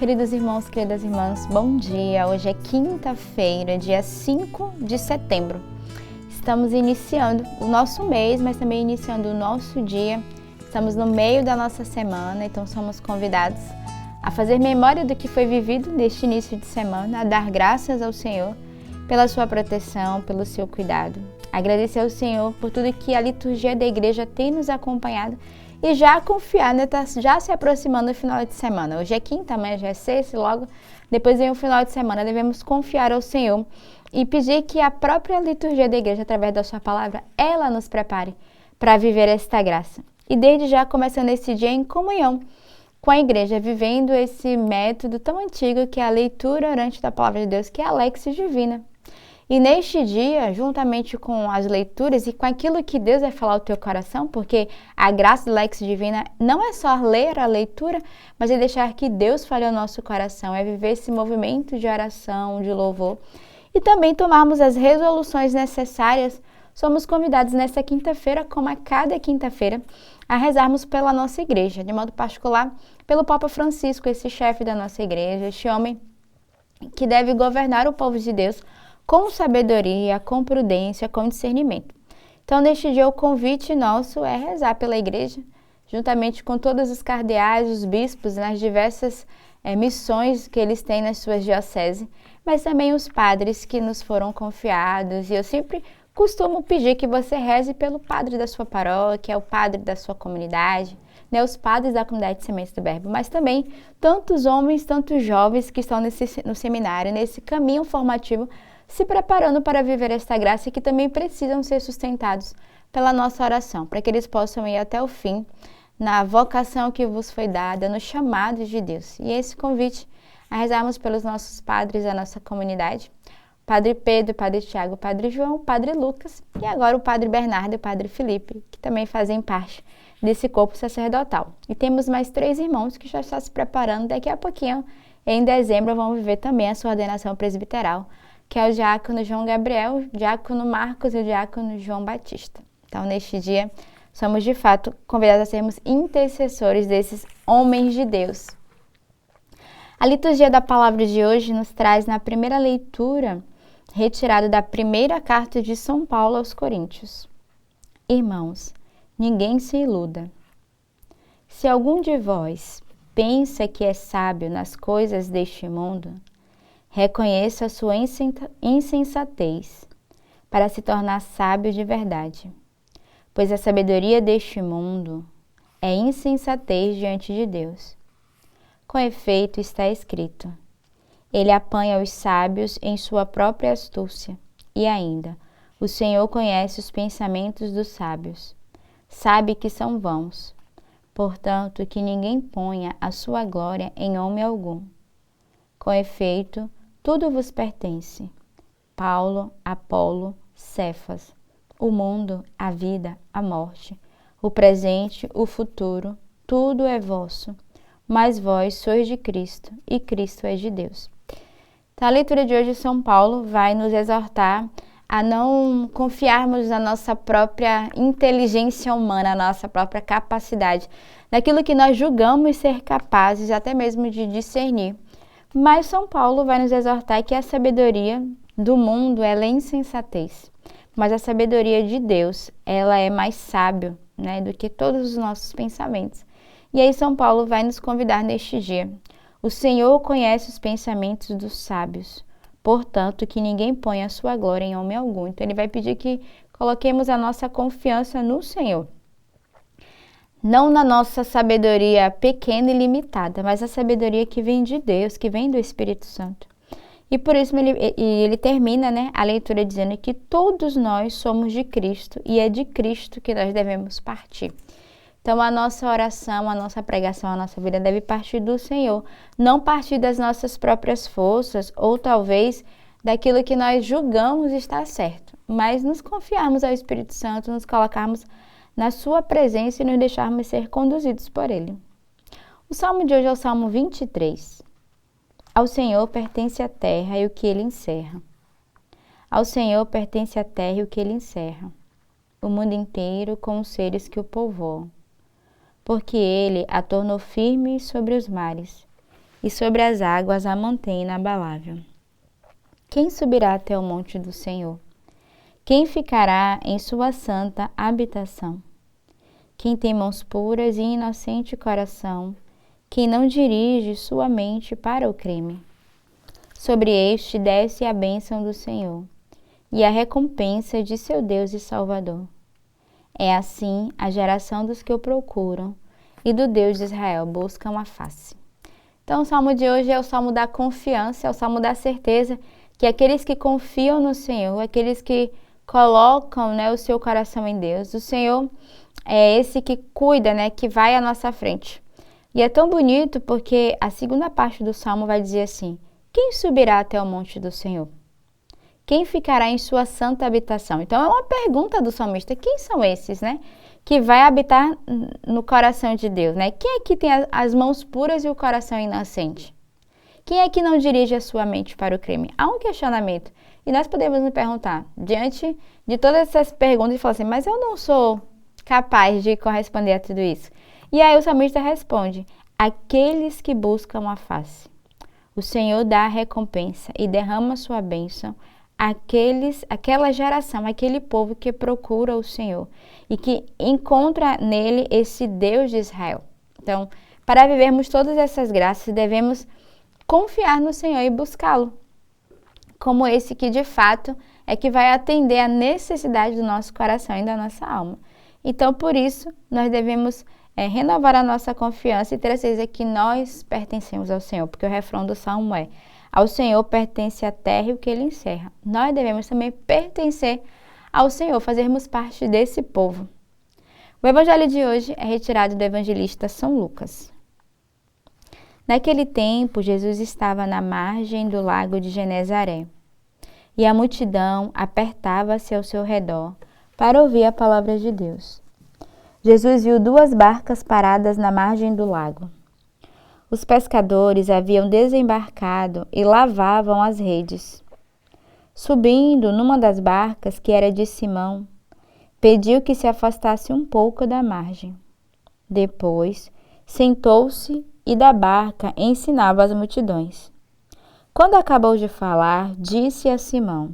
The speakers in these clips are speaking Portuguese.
queridos irmãos, queridas irmãs, bom dia. Hoje é quinta-feira, dia 5 de setembro. Estamos iniciando o nosso mês, mas também iniciando o nosso dia. Estamos no meio da nossa semana, então somos convidados a fazer memória do que foi vivido neste início de semana, a dar graças ao Senhor pela sua proteção, pelo seu cuidado. Agradecer ao Senhor por tudo que a liturgia da igreja tem nos acompanhado e já confiar, né? Tá já se aproximando do final de semana. Hoje é quinta, amanhã já é sexta, logo depois vem o final de semana. Devemos confiar ao Senhor e pedir que a própria liturgia da igreja, através da sua palavra, ela nos prepare para viver esta graça. E desde já começando esse dia em comunhão com a igreja, vivendo esse método tão antigo que é a leitura orante da palavra de Deus, que é a Lexis Divina. E neste dia, juntamente com as leituras e com aquilo que Deus vai falar ao teu coração, porque a graça do Lexis Divina não é só ler a leitura, mas é deixar que Deus fale ao nosso coração, é viver esse movimento de oração, de louvor e também tomarmos as resoluções necessárias. Somos convidados nesta quinta-feira, como a cada quinta-feira, a rezarmos pela nossa igreja, de modo particular pelo Papa Francisco, esse chefe da nossa igreja, este homem que deve governar o povo de Deus com sabedoria, com prudência, com discernimento. Então, neste dia, o convite nosso é rezar pela igreja, juntamente com todos os cardeais, os bispos, nas diversas missões que eles têm nas suas dioceses, mas também os padres que nos foram confiados. E eu sempre costumo pedir que você reze pelo padre da sua paróquia, o padre da sua comunidade, né, os padres da comunidade de Sementes do Verbo, mas também tantos homens, tantos jovens que estão no seminário, nesse caminho formativo, se preparando para viver esta graça e que também precisam ser sustentados pela nossa oração, para que eles possam ir até o fim na vocação que vos foi dada, no chamado de Deus. E esse convite a rezarmos pelos nossos padres da nossa comunidade, Padre Pedro, Padre Tiago, Padre João, Padre Lucas e agora o Padre Bernardo e o Padre Felipe, que também fazem parte desse corpo sacerdotal. E temos mais 3 irmãos que já estão se preparando, daqui a pouquinho, em dezembro, vão viver também a sua ordenação presbiteral, que é o diácono João Gabriel, o diácono Marcos e o diácono João Batista. Então, neste dia, somos de fato convidados a sermos intercessores desses homens de Deus. A liturgia da palavra de hoje nos traz na primeira leitura, retirado da primeira carta de São Paulo aos Coríntios. Irmãos, ninguém se iluda. Se algum de vós pensa que é sábio nas coisas deste mundo, reconheça a sua insensatez para se tornar sábio de verdade, pois a sabedoria deste mundo é insensatez diante de Deus. Com efeito está escrito, ele apanha os sábios em sua própria astúcia, e ainda, o Senhor conhece os pensamentos dos sábios, sabe que são vãos, portanto que ninguém ponha a sua glória em homem algum. Com efeito, tudo vos pertence, Paulo, Apolo, Cefas, o mundo, a vida, a morte, o presente, o futuro, tudo é vosso, mas vós sois de Cristo e Cristo é de Deus. Então, a leitura de hoje de São Paulo vai nos exortar a não confiarmos na nossa própria inteligência humana, na nossa própria capacidade, naquilo que nós julgamos ser capazes até mesmo de discernir. Mas São Paulo vai nos exortar que a sabedoria do mundo ela é insensatez, mas a sabedoria de Deus ela é mais sábia, né, do que todos os nossos pensamentos. E aí São Paulo vai nos convidar neste dia. O Senhor conhece os pensamentos dos sábios, portanto que ninguém ponha a sua glória em homem algum. Então ele vai pedir que coloquemos a nossa confiança no Senhor. Não na nossa sabedoria pequena e limitada, mas a sabedoria que vem de Deus, que vem do Espírito Santo. E por isso ele termina, né, a leitura dizendo que todos nós somos de Cristo e é de Cristo que nós devemos partir. Então a nossa oração, a nossa pregação, a nossa vida deve partir do Senhor, não partir das nossas próprias forças ou talvez daquilo que nós julgamos estar certo, mas nos confiarmos ao Espírito Santo, nos colocarmos na sua presença e nos deixarmos ser conduzidos por Ele. O salmo de hoje é o Salmo 23. Ao Senhor pertence a terra e o que Ele encerra. Ao Senhor pertence a terra e o que Ele encerra, o mundo inteiro com os seres que o povoam. Porque Ele a tornou firme sobre os mares e sobre as águas a mantém inabalável. Quem subirá até o monte do Senhor? Quem ficará em sua santa habitação? Quem tem mãos puras e inocente coração, quem não dirige sua mente para o crime. Sobre este desce a bênção do Senhor e a recompensa de seu Deus e Salvador. É assim a geração dos que o procuram e do Deus de Israel buscam a face. Então o salmo de hoje é o salmo da confiança, é o salmo da certeza que aqueles que confiam no Senhor, aqueles que colocam, né, o seu coração em Deus, o Senhor é esse que cuida, né, que vai à nossa frente. E é tão bonito porque a segunda parte do salmo vai dizer assim: quem subirá até o monte do Senhor? Quem ficará em sua santa habitação? Então é uma pergunta do salmista: quem são esses, né, que vai habitar no coração de Deus, né? Quem é que tem as mãos puras e o coração inocente? Quem é que não dirige a sua mente para o crime? Há um questionamento. E nós podemos nos perguntar, diante de todas essas perguntas, e falar assim: mas eu não sou capaz de corresponder a tudo isso. E aí o salmista responde: aqueles que buscam a face. O Senhor dá a recompensa e derrama sua bênção aquela geração, aquele povo que procura o Senhor e que encontra nele esse Deus de Israel. Então, para vivermos todas essas graças, devemos confiar no Senhor e buscá-lo, como esse que de fato é que vai atender a necessidade do nosso coração e da nossa alma. Então, por isso, nós devemos renovar a nossa confiança e ter a certeza que nós pertencemos ao Senhor, porque o refrão do salmo é: ao Senhor pertence a terra e o que ele encerra. Nós devemos também pertencer ao Senhor, fazermos parte desse povo. O evangelho de hoje é retirado do evangelista São Lucas. Naquele tempo, Jesus estava na margem do lago de Genezaré, e a multidão apertava-se ao seu redor para ouvir a palavra de Deus. Jesus viu 2 barcas paradas na margem do lago. Os pescadores haviam desembarcado e lavavam as redes. Subindo numa das barcas, que era de Simão, pediu que se afastasse um pouco da margem. Depois, sentou-se e da barca ensinava as multidões. Quando acabou de falar, disse a Simão: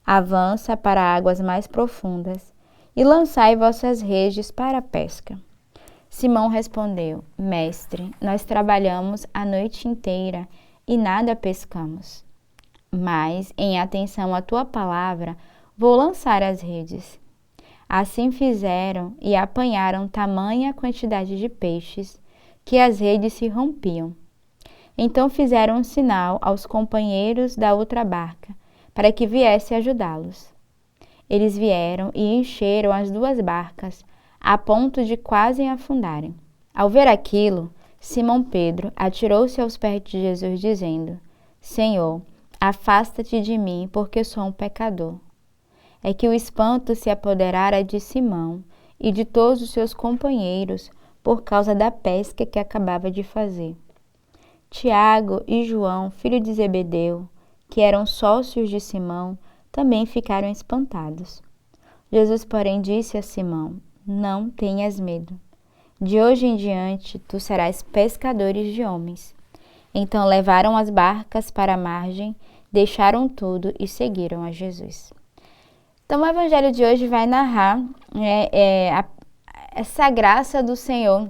avança para águas mais profundas e lançai vossas redes para a pesca. Simão respondeu: Mestre, nós trabalhamos a noite inteira e nada pescamos. Mas, em atenção à tua palavra, vou lançar as redes. Assim fizeram e apanharam tamanha quantidade de peixes que as redes se rompiam. Então fizeram um sinal aos companheiros da outra barca para que viesse ajudá-los. Eles vieram e encheram as 2 barcas, a ponto de quase afundarem. Ao ver aquilo, Simão Pedro atirou-se aos pés de Jesus, dizendo: Senhor, afasta-te de mim, porque sou um pecador. É que o espanto se apoderara de Simão e de todos os seus companheiros por causa da pesca que acabava de fazer. Tiago e João, filho de Zebedeu, que eram sócios de Simão, também ficaram espantados. Jesus, porém, disse a Simão: não tenhas medo. De hoje em diante, tu serás pescadores de homens. Então levaram as barcas para a margem, deixaram tudo e seguiram a Jesus. Então, o evangelho de hoje vai narrar essa graça do Senhor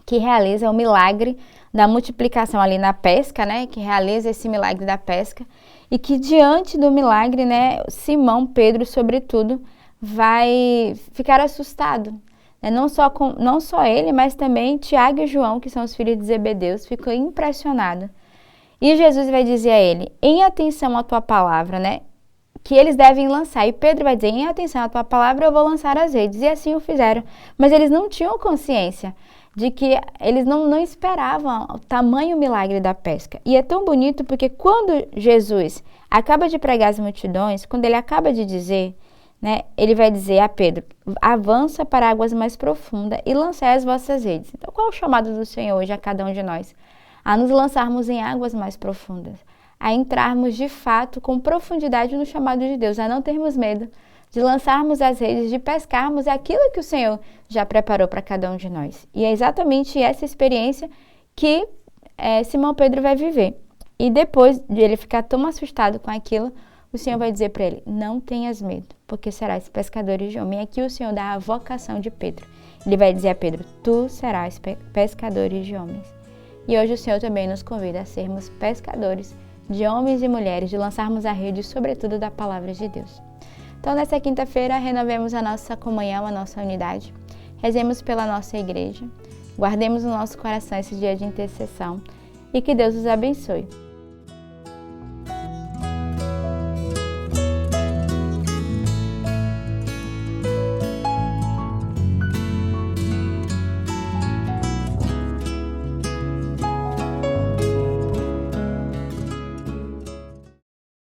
que realiza o milagre da multiplicação ali na pesca, né? Que realiza esse milagre da pesca e que diante do milagre, né? Simão Pedro, sobretudo, vai ficar assustado. Né? Não só ele, mas também Tiago e João, que são os filhos de Zebedeus, ficou impressionado. E Jesus vai dizer a ele: em atenção à tua palavra, né? Que eles devem lançar. E Pedro vai dizer: em atenção à tua palavra, eu vou lançar as redes. E assim o fizeram. Mas eles não tinham consciência de que eles não esperavam o tamanho milagre da pesca. E é tão bonito porque quando Jesus acaba de pregar as multidões, quando ele acaba de dizer, né, ele vai dizer a Pedro: avança para águas mais profundas e lancei as vossas redes. Então, qual é o chamado do Senhor hoje a cada um de nós? A nos lançarmos em águas mais profundas, a entrarmos de fato com profundidade no chamado de Deus, a não termos medo de lançarmos as redes, de pescarmos aquilo que o Senhor já preparou para cada um de nós. E é exatamente essa experiência que Simão Pedro vai viver. E depois de ele ficar tão assustado com aquilo, o Senhor vai dizer para ele: não tenhas medo, porque serás pescadores de homens. E aqui o Senhor dá a vocação de Pedro. Ele vai dizer a Pedro: tu serás pescadores de homens. E hoje o Senhor também nos convida a sermos pescadores de homens e mulheres, de lançarmos a rede, sobretudo da palavra de Deus. Então, nessa quinta-feira, renovemos a nossa comunhão, a nossa unidade. Rezemos pela nossa igreja. Guardemos no nosso coração esse dia de intercessão. E que Deus os abençoe.